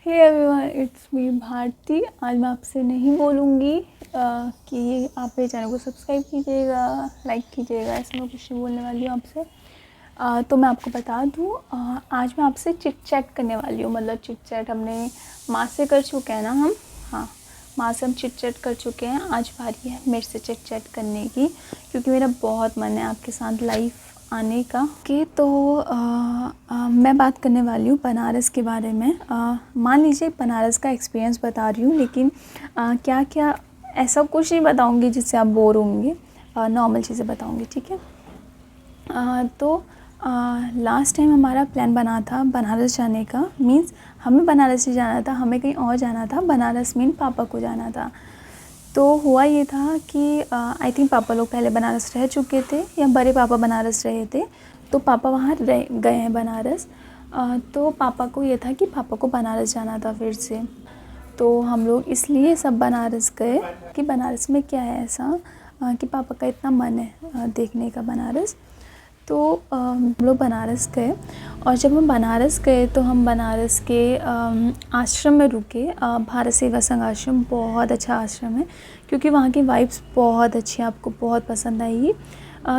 Hey everyone, it's me Bharti. आज मैं आपसे नहीं बोलूँगी कि आप मेरे चैनल को सब्सक्राइब कीजिएगा, लाइक कीजिएगा, ऐसे मैं कुछ नहीं बोलने वाली हूँ आपसे। तो मैं आपको बता दूँ, आज मैं आपसे चिट चैट करने वाली हूँ। मतलब चिट चैट हमने माँ से कर चुके हैं ना हम, हाँ माँ से हम चिट चैट कर चुके हैं। आज बारी है मेरे से चिट चैट करने की, क्योंकि मेरा बहुत मन है आपके साथ लाइव आने का। तो मैं बात करने वाली हूँ बनारस के बारे में। मान लीजिए बनारस का एक्सपीरियंस बता रही हूँ, लेकिन क्या क्या ऐसा कुछ नहीं बताऊँगी जिससे आप बोर होंगे। नॉर्मल चीज़ें बताऊँगी, ठीक है। लास्ट टाइम हमारा प्लान बना था बनारस जाने का। मीन्स हमें बनारस ही जाना था, हमें कहीं और जाना था। बनारस मीन पापा को जाना था। तो हुआ ये था कि आई थिंक पापा लोग पहले बनारस रह चुके थे, या बड़े पापा बनारस रहे थे, तो पापा वहाँ रह गए हैं बनारस। तो पापा को ये था कि पापा को बनारस जाना था फिर से। तो हम लोग इसलिए सब बनारस गए कि बनारस में क्या है ऐसा कि पापा का इतना मन है देखने का बनारस। तो हम लोग बनारस गए, और जब हम बनारस गए तो हम बनारस के आश्रम में रुके। भारत सेवा संघ आश्रम बहुत अच्छा आश्रम है, क्योंकि वहाँ की वाइब्स बहुत अच्छी हैं, आपको बहुत पसंद आएगी।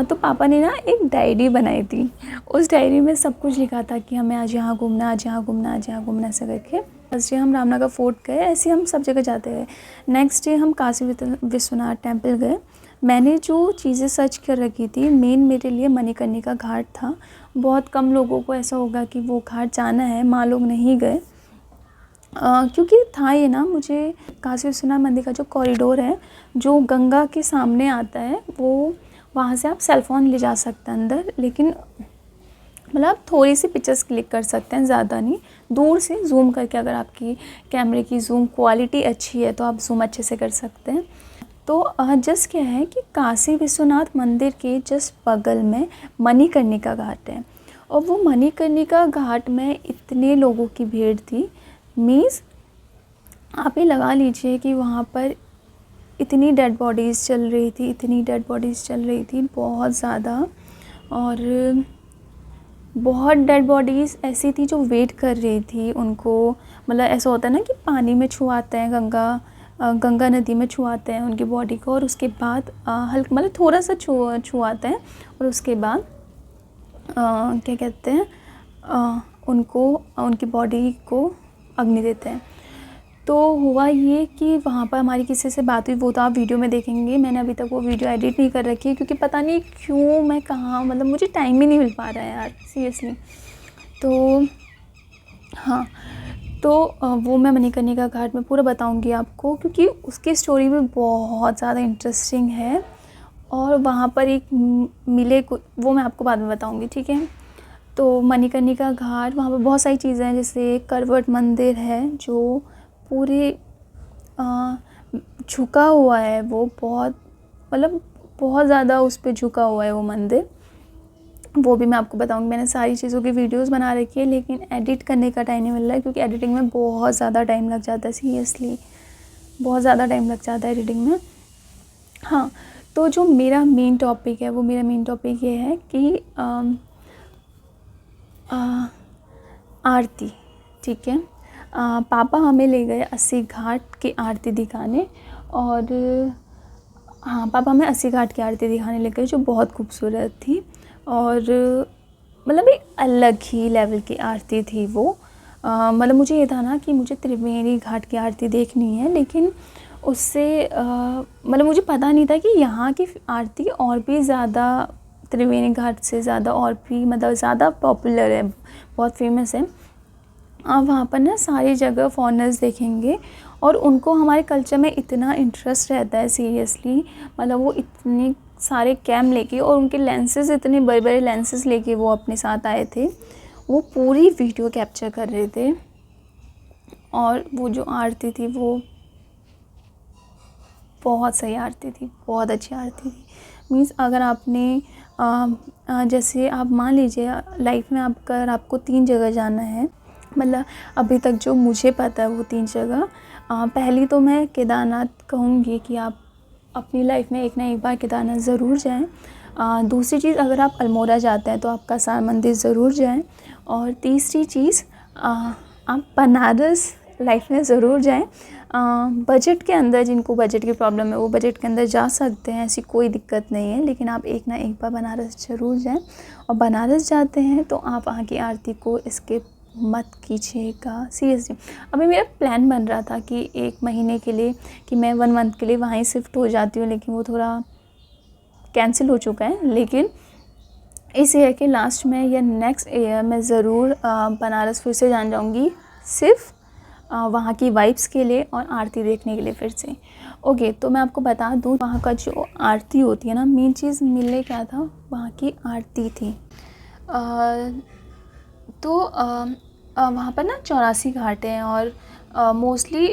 तो पापा ने ना एक डायरी बनाई थी। उस डायरी में सब कुछ लिखा था कि हमें आज यहाँ घूमना, आज यहाँ घूमना, आज यहाँ घूमना, ऐसा करके। फर्स्ट डे हम रामनगर फोर्ट गए, ऐसे हम सब जगह जाते गए। नेक्स्ट डे हम काशी विश्वनाथ टेम्पल गए। मैंने जो चीज़ें सर्च कर रखी थी, मेन मेरे लिए मणिकर्णिका घाट था। बहुत कम लोगों को ऐसा होगा कि वो घाट जाना है, माँ लोग नहीं गए। क्योंकि था ये ना, मुझे काशी विश्वनाथ मंदिर का जो कॉरिडोर है जो गंगा के सामने आता है, वो वहाँ से आप सेलफ़ोन ले जा सकते हैं अंदर, लेकिन मतलब थोड़ी सी पिक्चर्स क्लिक कर सकते हैं, ज़्यादा नहीं। दूर से जूम करके, अगर आपकी कैमरे की जूम क्वालिटी अच्छी है तो आप जूम अच्छे से कर सकते हैं। तो जस्ट क्या है कि काशी विश्वनाथ मंदिर के जस्ट बगल में मणिकर्णिका घाट है, और वो मणिकर्णिका घाट में इतने लोगों की भीड़ थी। मीन्स आप ये लगा लीजिए कि वहाँ पर इतनी डेड बॉडीज़ चल रही थी, इतनी डेड बॉडीज़ चल रही थी, बहुत ज़्यादा। और बहुत डेड बॉडीज़ ऐसी थी जो वेट कर रही थी उनको। मतलब ऐसा होता है ना कि पानी में छुआते हैं, गंगा नदी में छुआते हैं उनकी बॉडी को, और उसके बाद हल्का मतलब थोड़ा सा छुआते हैं, और उसके बाद क्या कहते हैं, उनको उनकी बॉडी को अग्नि देते हैं। तो हुआ ये कि वहाँ पर हमारी किसी से बात हुई, वो तो आप वीडियो में देखेंगे। मैंने अभी तक वो वीडियो एडिट नहीं कर रखी है, क्योंकि पता नहीं क्यों मैं कहाँ, मतलब मुझे टाइम ही नहीं मिल पा रहा है यार, सीरियसली। तो हाँ, तो वो मैं मणिकर्णिका घाट में पूरा बताऊंगी आपको, क्योंकि उसकी स्टोरी भी बहुत ज़्यादा इंटरेस्टिंग है। और वहाँ पर एक मिले को, वो मैं आपको बाद में बताऊंगी, ठीक है। तो मणिकर्णिका घाट, वहाँ पर बहुत सारी चीज़ें हैं, जैसे करवट मंदिर है जो पूरे झुका हुआ है। वो बहुत मतलब बहुत ज़्यादा उस पर झुका हुआ है वो मंदिर। वो भी मैं आपको बताऊंगी। मैंने सारी चीज़ों की वीडियोस बना रखी है, लेकिन एडिट करने का टाइम नहीं मिल रहा है, क्योंकि एडिटिंग में बहुत ज़्यादा टाइम लग जाता है। सीरियसली बहुत ज़्यादा टाइम लग जाता है एडिटिंग में। हाँ, तो जो मेरा मेन टॉपिक है, वो मेरा मेन टॉपिक ये है कि आरती, ठीक है। पापा हमें ले गए अस्सी घाट की आरती दिखाने, और हाँ, पापा हमें अस्सी घाट की आरती दिखाने ले गए, जो बहुत खूबसूरत थी। और मतलब एक अलग ही लेवल की आरती थी वो। मतलब मुझे ये था ना कि मुझे त्रिवेणी घाट की आरती देखनी है, लेकिन उससे मतलब मुझे पता नहीं था कि यहाँ की आरती और भी ज़्यादा, त्रिवेणी घाट से ज़्यादा और भी मतलब ज़्यादा पॉपुलर है, बहुत फेमस है। आप वहाँ पर ना सारी जगह फॉरेनर्स देखेंगे, और उनको हमारे कल्चर में इतना इंटरेस्ट रहता है, सीरियसली। मतलब वो इतने सारे कैम लेके, और उनके लेंसेज इतने बड़े बड़े लेंसेज लेके वो अपने साथ आए थे। वो पूरी वीडियो कैप्चर कर रहे थे, और वो जो आरती थी वो बहुत सही आरती थी, बहुत अच्छी आरती थी। मीन्स अगर आपने जैसे आप मान लीजिए लाइफ में आपको 3 जगह जाना है, मतलब अभी तक जो मुझे पता है वो 3 जगह। पहली तो मैं केदारनाथ कहूँगी कि आप अपनी लाइफ में एक ना एक बार केदारनाथ ज़रूर जाएं। दूसरी चीज़, अगर आप अल्मोड़ा जाते हैं तो आप कसार मंदिर ज़रूर जाएं। और तीसरी चीज़, आप बनारस लाइफ में ज़रूर जाएं। बजट के अंदर, जिनको बजट की प्रॉब्लम है वो बजट के अंदर जा सकते हैं, ऐसी कोई दिक्कत नहीं है। लेकिन आप एक ना एक बार बनारस ज़रूर जाएं। और बनारस जाते हैं तो आप वहाँ की आरती को स्किप मत कीजिएगा, सीरियसली। अभी मेरा प्लान बन रहा था कि 1 महीने के लिए, कि मैं 1 मंथ के लिए वहाँ ही शिफ्ट हो जाती हूँ, लेकिन वो थोड़ा कैंसिल हो चुका है। लेकिन इस ईयर के लास्ट में या नेक्स्ट ईयर मैं ज़रूर बनारस फिर से जान जाऊँगी, सिर्फ वहाँ की वाइब्स के लिए और आरती देखने के लिए फिर से। ओके, तो मैं आपको बता दूँ, वहाँ का जो आरती होती है ना, मेन चीज़ मिलने क्या था, वहाँ की आरती थी। तो वहाँ पर ना 84 घाट हैं और मोस्टली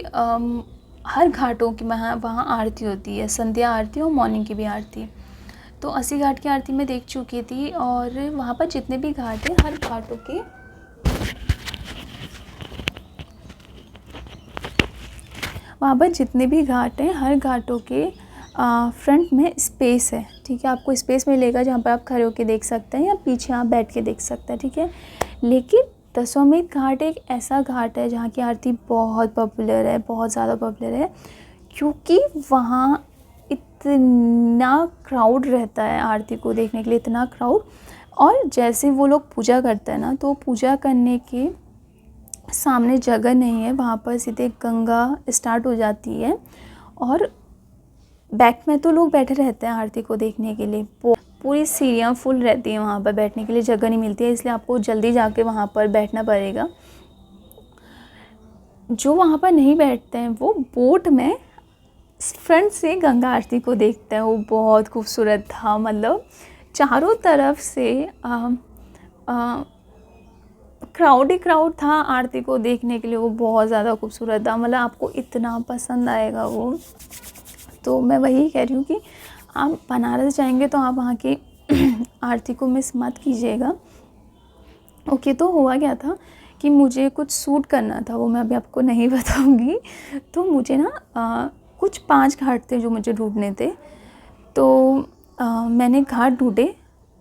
हर घाटों की वहाँ आरती होती है, संध्या आरती और मॉर्निंग की भी आरती। तो 80 घाट की आरती मैं देख चुकी थी। और वहाँ पर जितने भी घाट हैं, हर घाटों के हर घाटों के फ्रंट में स्पेस है, ठीक है। आपको स्पेस मिलेगा जहाँ पर आप खड़े होकर देख सकते हैं या पीछे आप बैठ के देख सकते हैं, ठीक है। लेकिन दशाश्वमेध घाट एक ऐसा घाट है जहाँ की आरती बहुत पॉपुलर है, बहुत ज़्यादा पॉपुलर है, क्योंकि वहाँ इतना क्राउड रहता है आरती को देखने के लिए, इतना क्राउड। और जैसे वो लोग पूजा करते हैं ना, तो पूजा करने के सामने जगह नहीं है, वहाँ पर सीधे गंगा स्टार्ट हो जाती है और बैक में तो लोग बैठे रहते हैं आरती को देखने के लिए। पूरी सीढ़ियाँ फुल रहती हैं, वहाँ पर बैठने के लिए जगह नहीं मिलती है, इसलिए आपको जल्दी जाके वहाँ पर बैठना पड़ेगा। जो वहाँ पर नहीं बैठते हैं वो बोट में फ्रंट से गंगा आरती को देखते हैं। वो बहुत खूबसूरत था, मतलब चारों तरफ से क्राउड ही क्राउड था आरती को देखने के लिए। वो बहुत ज़्यादा खूबसूरत था, मतलब आपको इतना पसंद आएगा वो। तो मैं वही कह रही हूँ कि आप बनारस जाएंगे तो आप वहाँ की आरती को मिस मत कीजिएगा। ओके, तो हुआ क्या था कि मुझे कुछ शूट करना था, वो मैं अभी आपको नहीं बताऊँगी। तो मुझे ना कुछ 5 घाट थे जो मुझे ढूंढने थे। तो मैंने घाट ढूंढे,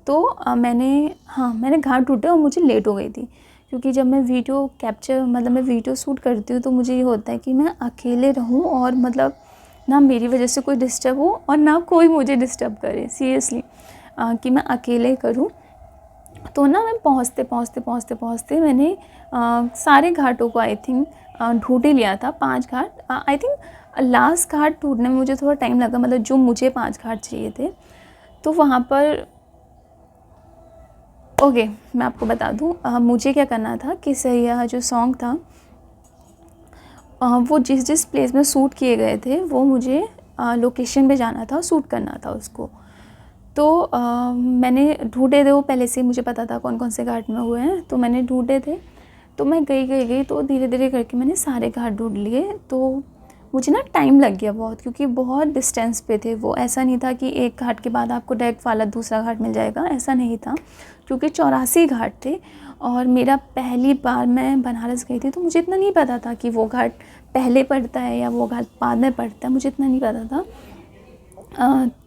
तो मैंने घाट ढूंढे और मुझे लेट हो गई थी, क्योंकि जब मैं वीडियो कैप्चर, मतलब मैं वीडियो शूट करती हूँ, तो मुझे ये होता है कि मैं अकेले रहूँ और मतलब ना मेरी वजह से कोई डिस्टर्ब हो और ना कोई मुझे डिस्टर्ब करे, सीरियसली, कि मैं अकेले करूँ। तो ना मैं पहुँचते मैंने सारे घाटों को आई थिंक ढूंढ ही लिया था। 5 घाट, आई थिंक लास्ट घाट ढूंढने में मुझे थोड़ा टाइम लगा, मतलब जो मुझे 5 घाट चाहिए थे। तो वहाँ पर ओके, मैं आपको बता दूँ मुझे क्या करना था कि सैया जो सॉन्ग था, वो जिस प्लेस में शूट किए गए थे वो मुझे लोकेशन पे जाना था, शूट करना था उसको। तो मैंने ढूंढे थे, वो पहले से मुझे पता था कौन कौन से घाट में हुए हैं, तो मैंने ढूंढे थे। तो मैं गई तो धीरे धीरे करके मैंने सारे घाट ढूंढ लिए। तो मुझे ना टाइम लग गया बहुत, क्योंकि बहुत डिस्टेंस पे थे वो। ऐसा नहीं था कि एक घाट के बाद आपको डायरेक्ट वाला दूसरा घाट मिल जाएगा, ऐसा नहीं था, क्योंकि 84 घाट थे। और मेरा पहली बार मैं बनारस गई थी, तो मुझे इतना नहीं पता था कि वो घाट पहले पड़ता है या वो घाट बाद में पड़ता है, मुझे इतना नहीं पता था।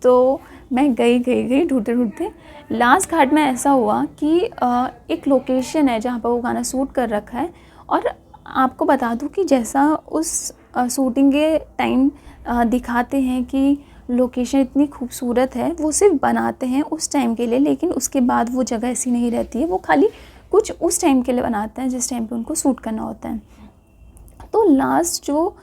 तो मैं गई ढूंढते लास्ट घाट में ऐसा हुआ कि एक लोकेशन है जहाँ पर वो गाना शूट कर रखा है। और आपको बता दूँ कि जैसा उस शूटिंग के टाइम दिखाते हैं कि लोकेशन इतनी खूबसूरत है, वो सिर्फ बनाते हैं उस टाइम के लिए, लेकिन उसके बाद वो जगह ऐसी नहीं रहती है। वो खाली कुछ उस टाइम के लिए बनाते हैं जिस टाइम पे उनको शूट करना होता है। तो लास्ट जो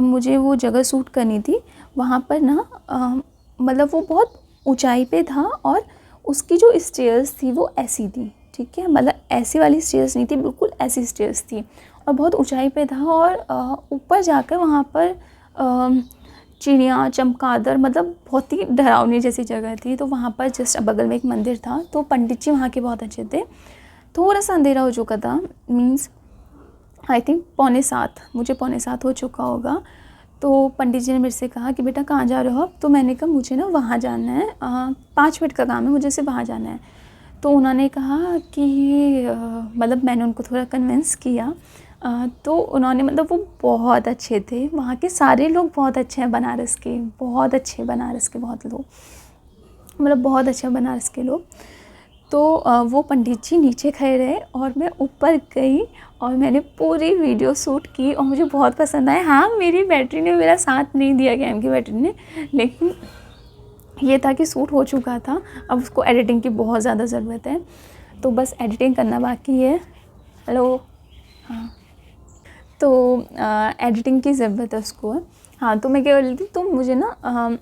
मुझे वो जगह शूट करनी थी, वहाँ पर ना मतलब वो बहुत ऊंचाई पे था और उसकी जो स्टेयर्स थी वो ऐसी थी, ठीक है, मतलब ऐसी वाली स्टेयर्स नहीं थी, बिल्कुल ऐसी स्टेयर्स थी और बहुत ऊंचाई पे था। और ऊपर जाकर वहाँ पर चिड़िया, चमगादड़, मतलब बहुत ही डरावनी जैसी जगह थी। तो वहाँ पर जस्ट बगल में एक मंदिर था। तो पंडित जी वहाँ के बहुत अच्छे थे। थोड़ा सा अंधेरा हो चुका था, मीन्स आई थिंक 6:45, मुझे 6:45 हो चुका होगा। तो पंडित जी ने मेरे से कहा कि बेटा कहाँ जा रहे हो आप? तो मैंने कहा मुझे ना वहाँ जाना है, 5 मिनट का काम है, मुझे सिर्फ वहाँ जाना है। तो उन्होंने कहा कि मतलब मैंने उनको थोड़ा कन्विंस किया। तो उन्होंने, मतलब वो बहुत अच्छे थे, वहाँ के सारे लोग बहुत अच्छे हैं, बनारस के बहुत अच्छे, बनारस के बहुत लोग, मतलब बहुत अच्छे बनारस के लोग। तो वो पंडित जी नीचे खड़े रहे और मैं ऊपर गई और मैंने पूरी वीडियो शूट की और मुझे बहुत पसंद आया। हाँ, मेरी बैटरी ने मेरा साथ नहीं दिया, कैम की बैटरी ने, लेकिन ये था कि शूट हो चुका था। अब उसको एडिटिंग की बहुत ज़्यादा ज़रूरत है, तो बस एडिटिंग करना बाकी है। हेलो, हाँ, तो एडिटिंग की ज़रूरत है उसको। हाँ, तो मैं क्या बोल रही थी, तो मुझे ना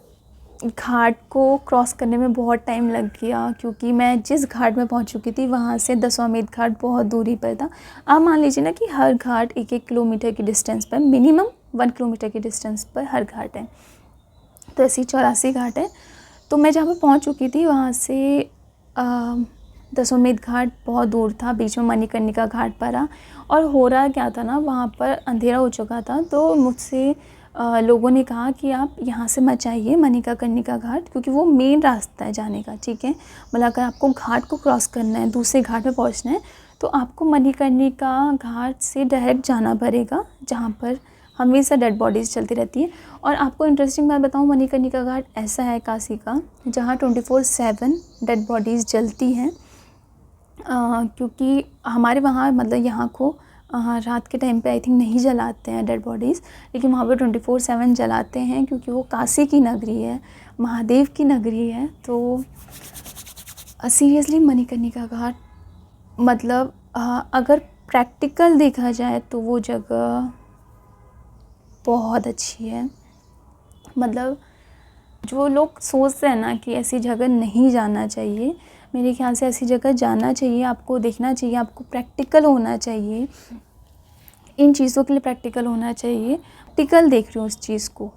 घाट को क्रॉस करने में बहुत टाइम लग गया, क्योंकि मैं जिस घाट में पहुंच चुकी थी वहाँ से दशाश्वमेध घाट बहुत दूरी पर था। आप मान लीजिए ना कि हर घाट 1-1 किलोमीटर की डिस्टेंस पर, मिनिमम 1 किलोमीटर की डिस्टेंस पर हर घाट है। तो ऐसे 84 घाट है। तो मैं जहाँ पर पहुँच चुकी थी वहाँ से दशाश्वमेध घाट बहुत दूर था, बीच में मणिकर्णिका घाट पड़ा। और हो रहा क्या था ना, वहाँ पर अंधेरा हो चुका था, तो मुझसे लोगों ने कहा कि आप यहाँ से मत जाइए मणिकर्णिका घाट, क्योंकि वो मेन रास्ता है जाने का, ठीक है। मतलब अगर आपको घाट को क्रॉस करना है, दूसरे घाट में पहुँचना है, तो आपको मणिकर्णिका घाट से डायरेक्ट जाना पड़ेगा, जहाँ पर हमेशा डेड बॉडीज़ चलती रहती है। और आपको इंटरेस्टिंग बात बताऊँ, मणिकर्णिका घाट ऐसा है काशी का जहाँ 24/7 डेड बॉडीज़ जलती हैं। क्योंकि हमारे वहाँ मतलब यहाँ को रात के टाइम पे आई थिंक नहीं जलाते हैं डेड बॉडीज़, लेकिन वहाँ पे 24/7 जलाते हैं, क्योंकि वो काशी की नगरी है, महादेव की नगरी है। तो सीरियसली मणिकर्णिका घाट मतलब अगर प्रैक्टिकल देखा जाए तो वो जगह बहुत अच्छी है। मतलब जो लोग सोचते हैं ना कि ऐसी जगह नहीं जाना चाहिए, मेरे ख्याल से ऐसी जगह जाना चाहिए, आपको देखना चाहिए, आपको प्रैक्टिकल होना चाहिए, इन चीज़ों के लिए प्रैक्टिकल होना चाहिए। प्रैक्टिकल देख रही हूँ उस चीज़ को,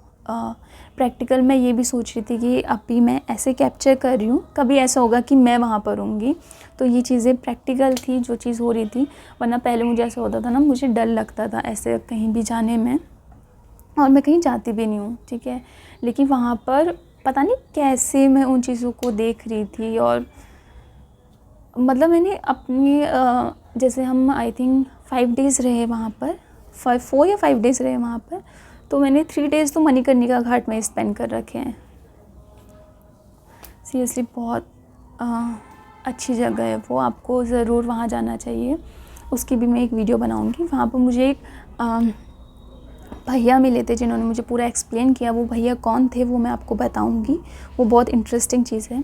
प्रैक्टिकल मैं ये भी सोच रही थी कि अभी मैं ऐसे कैप्चर कर रही हूँ, कभी ऐसा होगा कि मैं वहाँ पर होंगी। तो ये चीज़ें प्रैक्टिकल थी जो चीज़ हो रही थी, वरना पहले मुझे ऐसा होता था ना, मुझे डर लगता था ऐसे कहीं भी जाने में, और मैं कहीं जाती भी नहीं हूँ, ठीक है। लेकिन वहाँ पर पता नहीं कैसे मैं उन चीज़ों को देख रही थी, और मतलब मैंने अपनी जैसे हम आई थिंक 5 डेज़ रहे वहाँ पर, 4 या 5 डेज़ रहे वहाँ पर, तो मैंने 3 डेज़ तो मणिकर्णिका घाट में स्पेंड कर रखे हैं। सीरियसली बहुत अच्छी जगह है वो, आपको ज़रूर वहाँ जाना चाहिए। उसकी भी मैं एक वीडियो बनाऊँगी। वहाँ पर मुझे एक भैया मिले थे जिन्होंने मुझे पूरा एक्सप्लेन किया। वो भैया कौन थे वो मैं आपको बताऊंगी, वो बहुत इंटरेस्टिंग चीज़ है।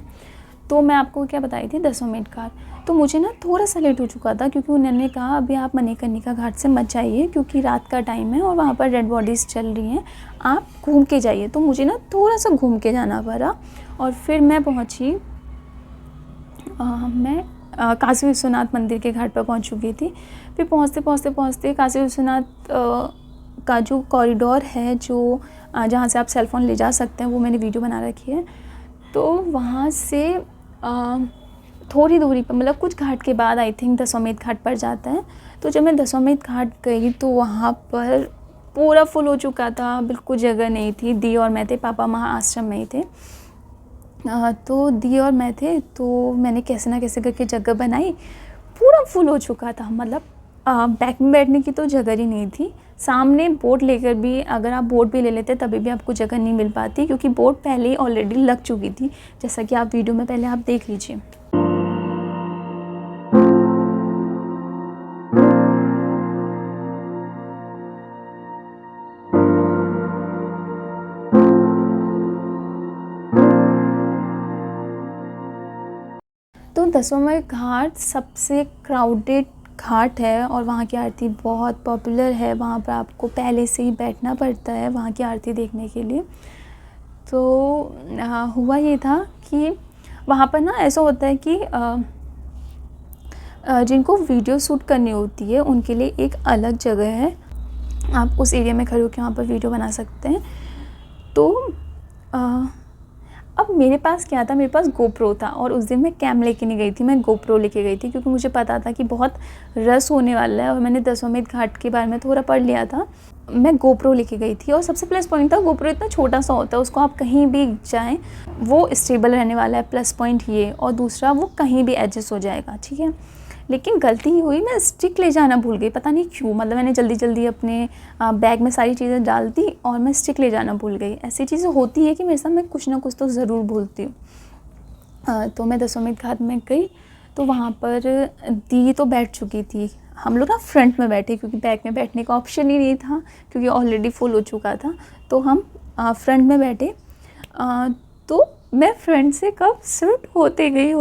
तो मैं आपको क्या बताई थी, दशाश्वमेध घाट। तो मुझे ना थोड़ा सा लेट हो चुका था, क्योंकि उन्होंने कहा अभी आप मणिकर्णिका घाट से मत जाइए, क्योंकि रात का टाइम है और वहाँ पर डेड बॉडीज़ चल रही हैं, आप घूम के जाइए। तो मुझे ना थोड़ा सा घूम के जाना पड़ा, और फिर मैं पहुँची, मैं काशी विश्वनाथ मंदिर के घाट पर पहुँच चुकी थी। फिर पहुँचते काशी विश्वनाथ का जो कॉरिडोर है, जो जहाँ से आप सेल फ़ोन ले जा सकते हैं, वो मैंने वीडियो बना रखी है। तो वहाँ से थोड़ी दूरी पर, मतलब कुछ घाट के बाद आई थिंक दशाश्वमेध घाट पड़ जाता है। तो जब मैं दशाश्वमेध घाट गई तो वहाँ पर पूरा फुल हो चुका था, बिल्कुल जगह नहीं थी। दी और मैं थे, पापा महा आश्रम में ही थे। तो दी और मैं थे, तो मैंने कैसे ना कैसे करके जगह बनाई। पूरा फुल हो चुका था, मतलब बैक में बैठने की तो जगह ही नहीं थी। सामने बोट लेकर भी, अगर आप बोट भी ले लेते तभी भी आपको जगह नहीं मिल पाती, क्योंकि बोट पहले ही ऑलरेडी लग चुकी थी, जैसा कि आप वीडियो में पहले आप देख लीजिए। तो दशाश्वमेध घाट सबसे क्राउडेड घाट है, और वहाँ की आरती बहुत पॉपुलर है। वहाँ पर आपको पहले से ही बैठना पड़ता है वहाँ की आरती देखने के लिए। तो हुआ ये था कि वहाँ पर ना ऐसा होता है कि जिनको वीडियो शूट करनी होती है उनके लिए एक अलग जगह है, आप उस एरिया में खड़े होकर वहाँ पर वीडियो बना सकते हैं। तो अब मेरे पास क्या था, मेरे पास गोप्रो था, और उस दिन मैं कैम लेके नहीं गई थी, मैं गोप्रो लेके गई थी, क्योंकि मुझे पता था कि बहुत रस होने वाला है, और मैंने दशाश्वमेध घाट के बारे में थोड़ा पढ़ लिया था। मैं गोप्रो लेके गई थी, और सबसे प्लस पॉइंट था, गोप्रो इतना छोटा सा होता है, उसको आप कहीं भी जाएं वो स्टेबल रहने वाला है, प्लस पॉइंट ये। और दूसरा, वो कहीं भी एडजस्ट हो जाएगा, ठीक है। लेकिन गलती ही हुई, मैं स्टिक ले जाना भूल गई, पता नहीं क्यों। मतलब मैंने जल्दी जल्दी अपने बैग में सारी चीज़ें डाल दी और मैं स्टिक ले जाना भूल गई। ऐसी चीज़ें होती है कि मेरे साथ मैं कुछ ना कुछ तो ज़रूर भूलती हूँ। तो मैं दशाश्वमेध घाट में गई, तो वहाँ पर दी तो बैठ चुकी थी, हम लोग ना फ्रंट में बैठे क्योंकि बैक में बैठने का ऑप्शन ही नहीं था क्योंकि ऑलरेडी फुल हो चुका था। तो हम फ्रंट में बैठे। तो मैं फ्रंट से कब शिफ्ट होते गई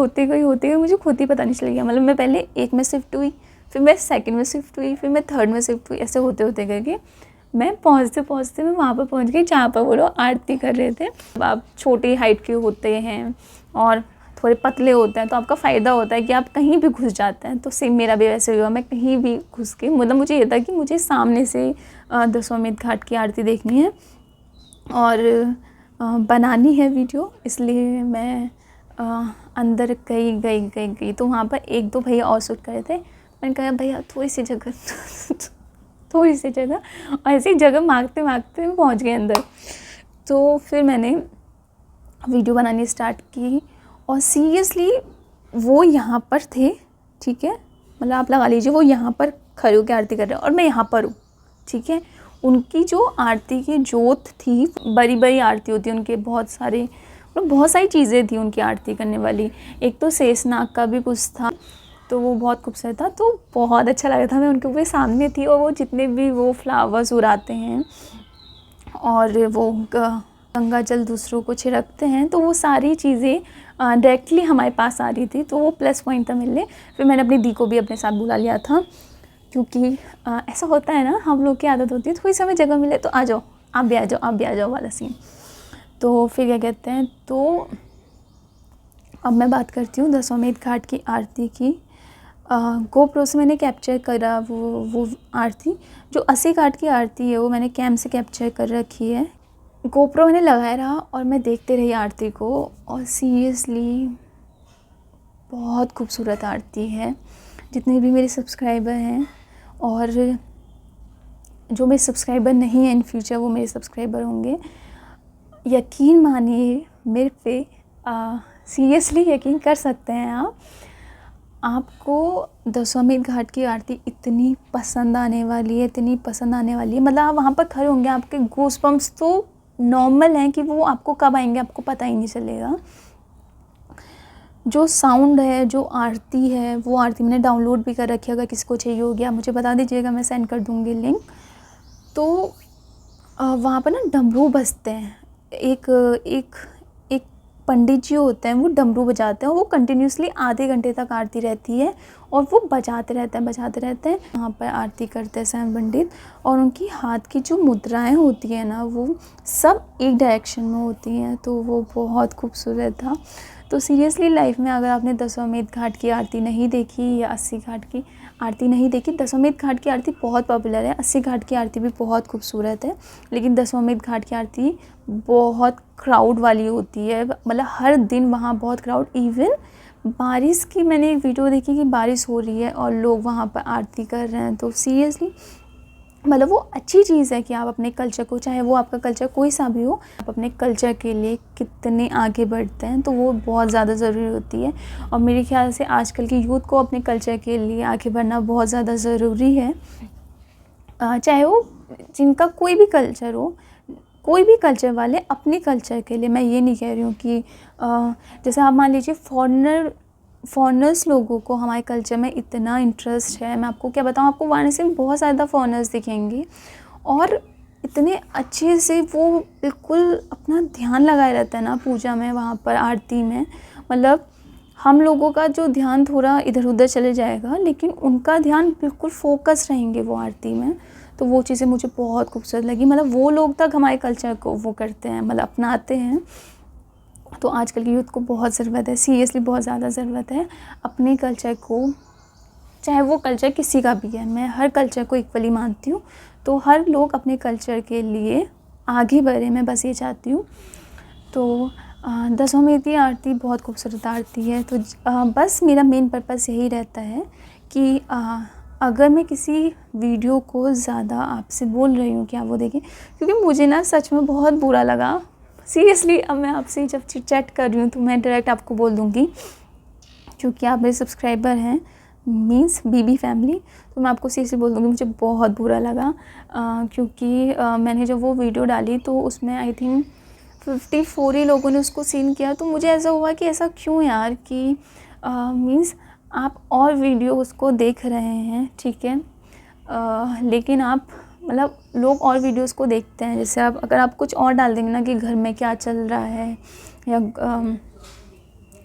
मुझे खुद ही पता नहीं चल गया। मतलब मैं पहले एक में शिफ्ट हुई, फिर मैं सेकंड में शिफ्ट हुई, फिर मैं थर्ड में शिफ्ट हुई, ऐसे होते होते करके मैं पहुँचते मैं वहाँ पर पहुँच गई जहाँ पर वो लोग आरती कर रहे थे। आप छोटी हाइट के होते हैं और थोड़े पतले होते हैं तो आपका फ़ायदा होता है कि आप कहीं भी घुस जाते हैं। तो सेम मेरा भी वैसे हुआ, मैं कहीं भी घुस के, मतलब मुझे ये था कि मुझे सामने से दशाश्वमेध घाट की आरती देखनी है और बनानी है वीडियो, इसलिए मैं अंदर गई। तो वहाँ पर एक दो भैया और शूट कर रहे थे। मैंने कहा भैया थोड़ी सी जगह और ऐसी जगह मांगते मैं पहुँच गई अंदर। तो फिर मैंने वीडियो बनानी स्टार्ट की और सीरियसली वो यहाँ पर थे, ठीक है, मतलब आप लगा लीजिए वो यहाँ पर खड़े होकर आरती कर रहे हैं और मैं यहाँ पर हूँ, ठीक है। उनकी जो आरती की जोत थी, बड़ी आरती होती है उनके, बहुत सारी चीज़ें थी उनकी आरती करने वाली। एक तो शेषनाग का भी कुछ था, तो वो बहुत खूबसूरत था, तो बहुत अच्छा लगा था। मैं उनके ऊपर सामने थी और वो जितने भी वो फ्लावर्स उड़ाते हैं और वो गंगा जल दूसरों को छिड़कते हैं, तो वो सारी चीज़ें डायरेक्टली हमारे पास आ रही थी, तो वो प्लस पॉइंट था मेरे लिए। फिर मैंने अपनी दी को भी अपने साथ बुला लिया था क्योंकि ऐसा होता है ना, हम लोग की आदत होती है थोड़ी समय जगह मिले तो आ जाओ, आप भी आ जाओ वाला सीन। तो फिर क्या कहते हैं, तो अब मैं बात करती हूँ दशाश्वमेध घाट की आरती की। गोप्रो से मैंने कैप्चर करा वो आरती, जो 80 घाट की आरती है वो मैंने कैम से कैप्चर कर रखी है। गोप्रो मैंने लगाया रहा और मैं देखते रही आरती को और सीरियसली बहुत खूबसूरत आरती है। जितने भी मेरे सब्सक्राइबर हैं और जो मेरे सब्सक्राइबर नहीं हैं इन फ्यूचर वो मेरे सब्सक्राइबर होंगे, यकीन मानिए मेरे पे, सीरियसली यकीन कर सकते हैं आप। आपको दशाश्वमेध घाट की आरती इतनी पसंद आने वाली है, मतलब आप वहाँ पर खड़े होंगे, आपके गूज़बम्प्स तो नॉर्मल हैं कि वो आपको कब आएंगे आपको पता ही नहीं चलेगा। जो साउंड है, जो आरती है, वो आरती मैंने डाउनलोड भी कर रखी है, अगर किसी को चाहिए हो गया मुझे बता दीजिएगा, मैं सेंड कर दूँगी लिंक। तो वहाँ पर ना डमरू बजते हैं, एक पंडित जी होते हैं, वो डमरू बजाते हैं, वो कंटिन्यूसली आधे घंटे तक आरती रहती है और वो बजाते रहते हैं। वहाँ पर आरती करते हैं स्वयं पंडित और उनकी हाथ की जो मुद्राएं होती हैं ना, वो सब एक डायरेक्शन में होती हैं, तो वो बहुत खूबसूरत था। तो सीरियसली लाइफ में अगर आपने दशाश्वमेध घाट की आरती नहीं देखी या 80 घाट की आरती नहीं देखी, दशाश्वमेध घाट की आरती बहुत पॉपुलर है, 80 घाट की आरती भी बहुत खूबसूरत है, लेकिन दशाश्वमेध घाट की आरती बहुत क्राउड वाली होती है। मतलब हर दिन वहाँ बहुत क्राउड, इवन बारिश की मैंने एक वीडियो देखी कि बारिश हो रही है और लोग वहाँ पर आरती कर रहे हैं। तो सीरियसली मतलब वो अच्छी चीज़ है कि आप अपने कल्चर को, चाहे वो आपका कल्चर कोई सा भी हो, आप अपने कल्चर के लिए कितने आगे बढ़ते हैं, तो वो बहुत ज़्यादा ज़रूरी होती है। और मेरे ख्याल से आजकल की यूथ को अपने कल्चर के लिए आगे बढ़ना बहुत ज़्यादा ज़रूरी है। चाहे वो जिनका कोई भी कल्चर हो, कोई भी कल्चर वाले अपने कल्चर के लिए, मैं ये नहीं कह रही हूँ कि जैसे आप मान लीजिए फॉरेनर्स लोगों को हमारे कल्चर में इतना इंटरेस्ट है, मैं आपको क्या बताऊँ, आपको वाराणसी में बहुत ज़्यादा फॉरेनर्स दिखेंगे और इतने अच्छे से वो बिल्कुल अपना ध्यान लगाए रहता है ना पूजा में, वहाँ पर आरती में। मतलब हम लोगों का जो ध्यान थोड़ा इधर उधर चले जाएगा, लेकिन उनका ध्यान बिल्कुल फोकस रहेंगे वो आरती में। तो वो चीज़ें मुझे बहुत खूबसूरत लगी, मतलब वो लोग तक हमारे कल्चर को वो करते हैं, मतलब अपनाते हैं। तो आजकल की यूथ को बहुत ज़रूरत है, सीरियसली बहुत ज़्यादा ज़रूरत है अपने कल्चर को, चाहे वो कल्चर किसी का भी है, मैं हर कल्चर को इक्वली मानती हूँ। तो हर लोग अपने कल्चर के लिए आगे बढ़े, मैं बस ये चाहती हूँ। तो दशाश्वमेध की आरती बहुत खूबसूरत आरती है। तो बस मेरा मेन पर्पस यही रहता है कि अगर मैं किसी वीडियो को ज़्यादा आपसे बोल रही हूँ कि आप वो देखें, क्योंकि मुझे ना सच में बहुत बुरा लगा सीरियसली। अब मैं आपसे जब चिट चैट कर रही हूँ तो मैं डायरेक्ट आपको बोल दूँगी, क्योंकि आप मेरे सब्सक्राइबर हैं, मीन्स बीबी फैमिली, तो मैं आपको सीरियसली बोल दूँगी मुझे बहुत बुरा लगा। क्योंकि मैंने जब वो वीडियो डाली तो उसमें आई थिंक 54 ही लोगों ने उसको सीन किया। तो मुझे ऐसा हुआ कि ऐसा क्यों यार, कि मीन्स आप और वीडियोस को देख रहे हैं, ठीक है, लेकिन आप मतलब लोग और वीडियोस को देखते हैं, जैसे आप अगर आप कुछ और डाल देंगे ना कि घर में क्या चल रहा है या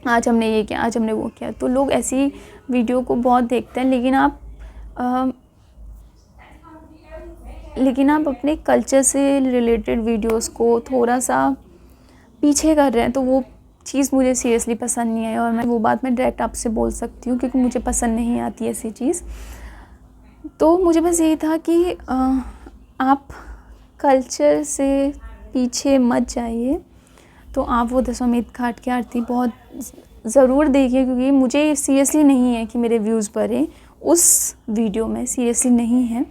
आज हमने ये किया, आज हमने वो किया, तो लोग ऐसी वीडियो को बहुत देखते हैं, लेकिन आप अपने कल्चर से रिलेटेड वीडियोस को थोड़ा सा पीछे कर रहे हैं, तो वो चीज़ मुझे सीरियसली पसंद नहीं आई। और मैं वो बात मैं डायरेक्ट आपसे बोल सकती हूँ क्योंकि मुझे पसंद नहीं आती ऐसी चीज़। तो मुझे बस यही था कि आप कल्चर से पीछे मत जाइए। तो आप वो दशमेध घाट की आरती बहुत ज़रूर देखिए, क्योंकि मुझे सीरियसली नहीं है कि मेरे व्यूज़ बढ़े उस वीडियो में, सीरियसली नहीं है।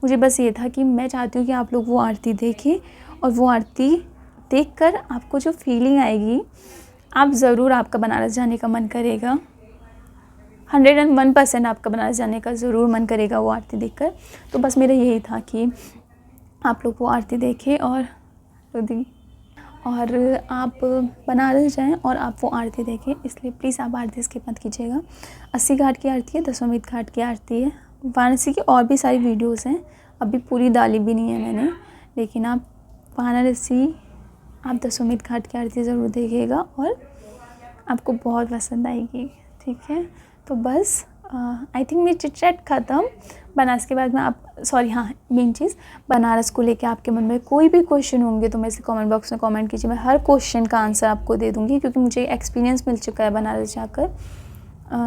मुझे बस ये था कि मैं चाहती हूँ कि आप लोग वो आरती देखें और वो आरती देखकर आपको जो फीलिंग आएगी, आप ज़रूर, आपका बनारस जाने का मन करेगा। 101% आपका बनारस जाने का ज़रूर मन करेगा वो आरती देखकर। तो बस मेरा यही था कि आप लोग वो आरती देखें और आप बनारस जाएं और आप वो आरती देखें। इसलिए प्लीज़ आप आरती स्किप मत कीजिएगा। 80 घाट की आरती है, दशमेध घाट की आरती है। वाराणसी की और भी सारी वीडियोस हैं, अभी पूरी डाली भी नहीं है मैंने, लेकिन आप वाराणसी, आप दशमेध घाट की आरती ज़रूर देखिएगा और आपको बहुत पसंद आएगी, ठीक है। तो बस आई थिंक मेरी चिट चैट ख़त्म। बनारस के बाद में मेन चीज़, बनारस को लेके आपके मन में कोई भी क्वेश्चन होंगे तो मेरे से कमेंट बॉक्स में कमेंट कीजिए। मैं हर क्वेश्चन का आंसर आपको दे दूँगी, क्योंकि मुझे एक्सपीरियंस मिल चुका है बनारस जाकर।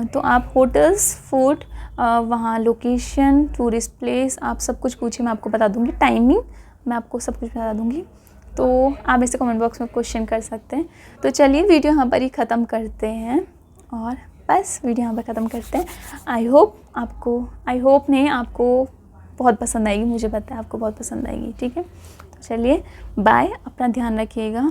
तो आप होटल्स, फूड, वहाँ लोकेशन, टूरिस्ट प्लेस, आप सब कुछ पूछिए, मैं आपको बता दूँगी। टाइमिंग मैं आपको सब कुछ बता दूँगी। तो आप इसे कमेंट बॉक्स में क्वेश्चन कर सकते हैं। तो चलिए वीडियो यहाँ पर ही ख़त्म करते हैं, और बस वीडियो यहाँ पर ख़त्म करते हैं। आई होप आपको बहुत पसंद आएगी, मुझे पता है आपको बहुत पसंद आएगी, ठीक है। तो चलिए बाय, अपना ध्यान रखिएगा।